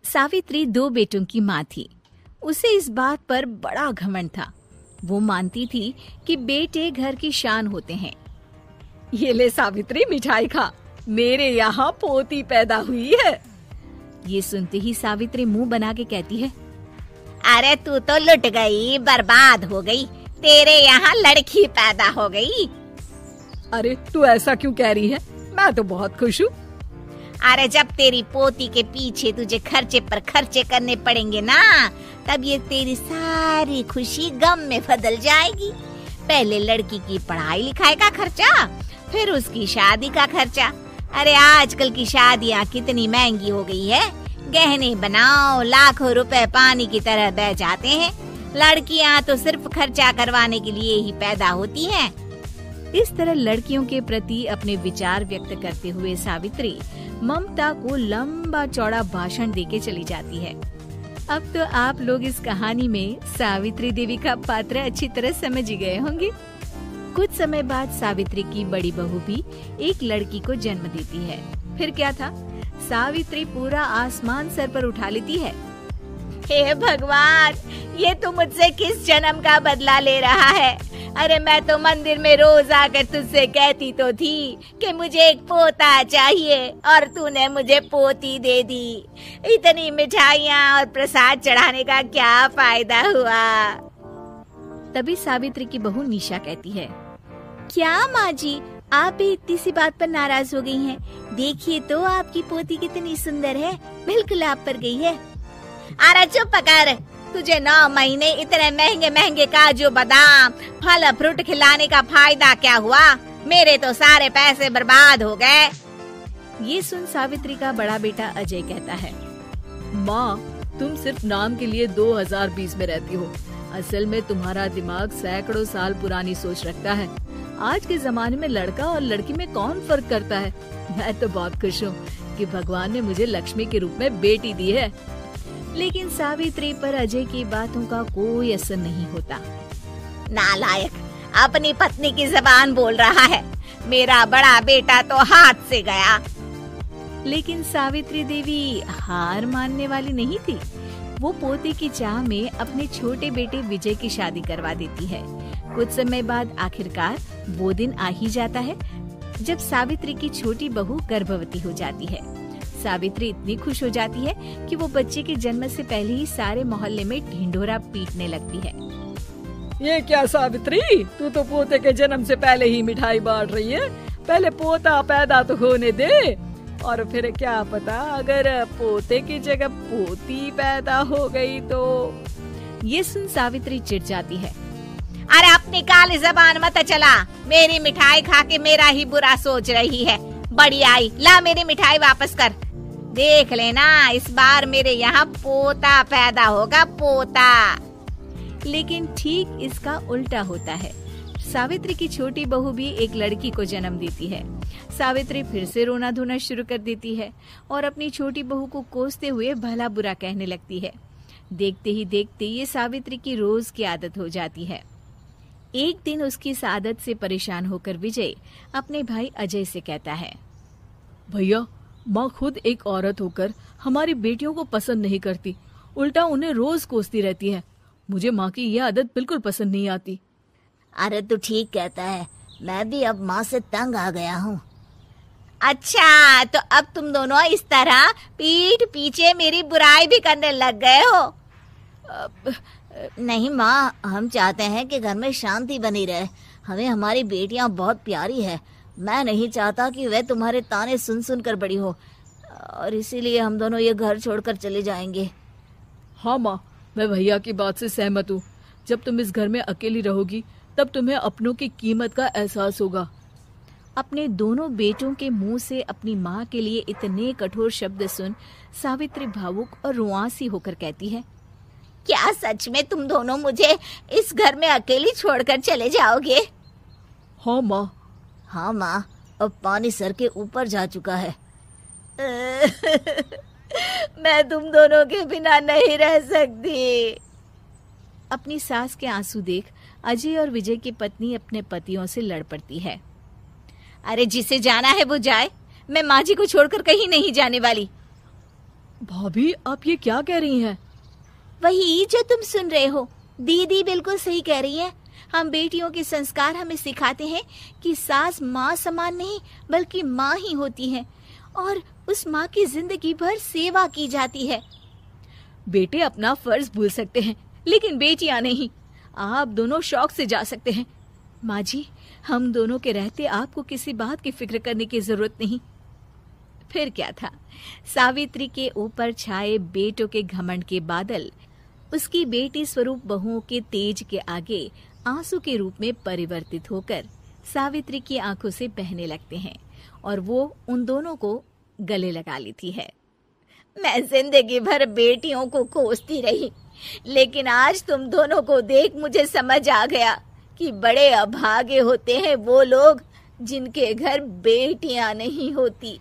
सावित्री 2 बेटों की माँ थी। उसे इस बात पर बड़ा घमंड था। वो मानती थी कि बेटे घर की शान होते हैं। ये ले सावित्री, मिठाई खा, मेरे यहाँ पोती पैदा हुई है। ये सुनते ही सावित्री मुंह बना के कहती है, अरे तू तो लुट गई, बर्बाद हो गई, तेरे यहाँ लड़की पैदा हो गई। अरे तू ऐसा क्यों कह रही है? मैं तो बहुत खुश हूँ। अरे जब तेरी पोती के पीछे तुझे खर्चे पर खर्चे करने पड़ेंगे ना, तब ये तेरी सारी खुशी गम में बदल जाएगी। पहले लड़की की पढ़ाई लिखाई का खर्चा, फिर उसकी शादी का खर्चा। अरे आजकल की शादियाँ कितनी महंगी हो गई है। गहने बनाओ, लाखों रुपए पानी की तरह बह जाते हैं। लड़कियाँ तो सिर्फ खर्चा करवाने के लिए ही पैदा होती हैं। इस तरह लड़कियों के प्रति अपने विचार व्यक्त करते हुए सावित्री ममता को लंबा चौड़ा भाषण देके चली जाती है। अब तो आप लोग इस कहानी में सावित्री देवी का पात्र अच्छी तरह समझ ही गए होंगे। कुछ समय बाद सावित्री की बड़ी बहू भी एक लड़की को जन्म देती है। फिर क्या था, सावित्री पूरा आसमान सर पर उठा लेती है। हे भगवान, ये तू मुझसे किस जन्म का बदला ले रहा है? अरे मैं तो मंदिर में रोज आकर तुझसे कहती तो थी कि मुझे एक पोता चाहिए, और तूने मुझे पोती दे दी। इतनी मिठाइयाँ और प्रसाद चढ़ाने का क्या फायदा हुआ? तभी सावित्री की बहू निशा कहती है, क्या माँ जी, आप भी इतनी सी बात पर नाराज हो गई हैं? देखिए तो आपकी पोती कितनी सुंदर है, बिल्कुल आप पर गई है। अरे चुप कर, तुझे 9 महीने इतने महंगे महंगे काजू बादाम फल फ्रूट खिलाने का फायदा क्या हुआ? मेरे तो सारे पैसे बर्बाद हो गए। ये सुन सावित्री का बड़ा बेटा अजय कहता है, माँ, तुम सिर्फ नाम के लिए 2020 में रहती हो। असल में तुम्हारा दिमाग सैकड़ों साल पुरानी सोच रखता है। आज के जमाने में लड़का और लड़की में कौन फर्क करता है? मैं तो बहुत खुश हूँ कि भगवान ने मुझे लक्ष्मी के रूप में बेटी दी है। लेकिन सावित्री पर अजय की बातों का कोई असर नहीं होता। नालायक, अपनी पत्नी की जबान बोल रहा है। मेरा बड़ा बेटा तो हाथ से गया। लेकिन सावित्री देवी हार मानने वाली नहीं थी। वो पोते की चाह में अपने छोटे बेटे विजय की शादी करवा देती है। कुछ समय बाद आखिरकार वो दिन आ ही जाता है जब सावित्री की छोटी बहू गर्भवती हो जाती है। सावित्री इतनी खुश हो जाती है कि वो बच्चे के जन्म से पहले ही सारे मोहल्ले में ढिंढोरा पीटने लगती है। ये क्या सावित्री, तू तो पोते के जन्म से पहले ही मिठाई बांट रही है। पहले पोता पैदा तो होने दे, और फिर क्या पता अगर पोते की जगह पोती पैदा हो गई तो। ये सुन सावित्री चिढ़ जाती है। अरे अपनी काली जबान मत चला, मेरी मिठाई खा के मेरा ही बुरा सोच रही है। बड़ी आई, ला मेरी मिठाई वापस कर। देख लेना, इस बार मेरे यहाँ पोता पैदा होगा, पोता। लेकिन ठीक इसका उल्टा होता है। सावित्री की छोटी बहू भी एक लड़की को जन्म देती है। सावित्री फिर से रोना धोना शुरू कर देती है और अपनी छोटी बहू को कोसते हुए भला बुरा कहने लगती है। देखते ही देखते ये सावित्री की रोज की आदत हो जाती है। एक दिन उसकी इस आदत से परेशान होकर विजय अपने भाई अजय से कहता है, भैया, माँ खुद एक औरत होकर हमारी बेटियों को पसंद नहीं करती, उल्टा उन्हें रोज कोसती रहती है। मुझे माँ की यह आदत बिल्कुल पसंद नहीं आती। अरे तू ठीक कहता है, मैं भी अब माँ से तंग आ गया हूँ। अच्छा, तो अब तुम दोनों इस तरह पीठ पीछे मेरी बुराई भी करने लग गए हो? नहीं माँ, हम चाहते हैं कि घर में शांति बनी रहे। हमें हमारी बेटियाँ बहुत प्यारी है। मैं नहीं चाहता कि वह तुम्हारे ताने सुन सुन कर बड़ी हो, और इसीलिए हम दोनों ये घर छोड़कर चले जाएंगे। हाँ माँ, मैं भैया की बात से सहमत हूँ। जब तुम इस घर में अकेली रहोगी तब तुम्हें अपनों की कीमत का एहसास होगा। अपने दोनों बेटों के मुंह से अपनी माँ के लिए इतने कठोर शब्द सुन सावित्री भावुक और रुआंसी होकर कहती है, क्या सच में तुम दोनों मुझे इस घर में अकेली छोड़कर चले जाओगे? हाँ माँ। हाँ माँ, अब पानी सर के ऊपर जा चुका है। मैं तुम दोनों के बिना नहीं रह सकती। अपनी सास के आंसू देख अजय और विजय की पत्नी अपने पतियों से लड़ पड़ती है। अरे जिसे जाना है वो जाए, मैं माँ जी को छोड़कर कहीं नहीं जाने वाली। भाभी, आप ये क्या कह रही हैं? वही जो तुम सुन रहे हो, दीदी बिल्कुल सही कह रही है। हम बेटियों के संस्कार हमें सिखाते हैं कि सास माँ समान नहीं बल्कि माँ ही होती है और उस माँ की जिंदगी भर सेवा की जाती है। बेटे अपना फर्ज भूल सकते हैं, लेकिन बेटियां नहीं। आप दोनों शौक से जा सकते हैं। माँ जी, हम दोनों के रहते आपको किसी बात की फिक्र करने की जरूरत नहीं। फिर क्या था, सावित्री के ऊपर छाए बेटों के घमंड के बादल उसकी बेटी स्वरूप बहुओं के तेज के आगे आंसू के रूप में परिवर्तित होकर सावित्री की आंखों से बहने लगते हैं और वो उन दोनों को गले लगा लेती है। मैं जिंदगी भर बेटियों को कोसती रही, लेकिन आज तुम दोनों को देख मुझे समझ आ गया कि बड़े अभागे होते हैं वो लोग जिनके घर बेटियां नहीं होती।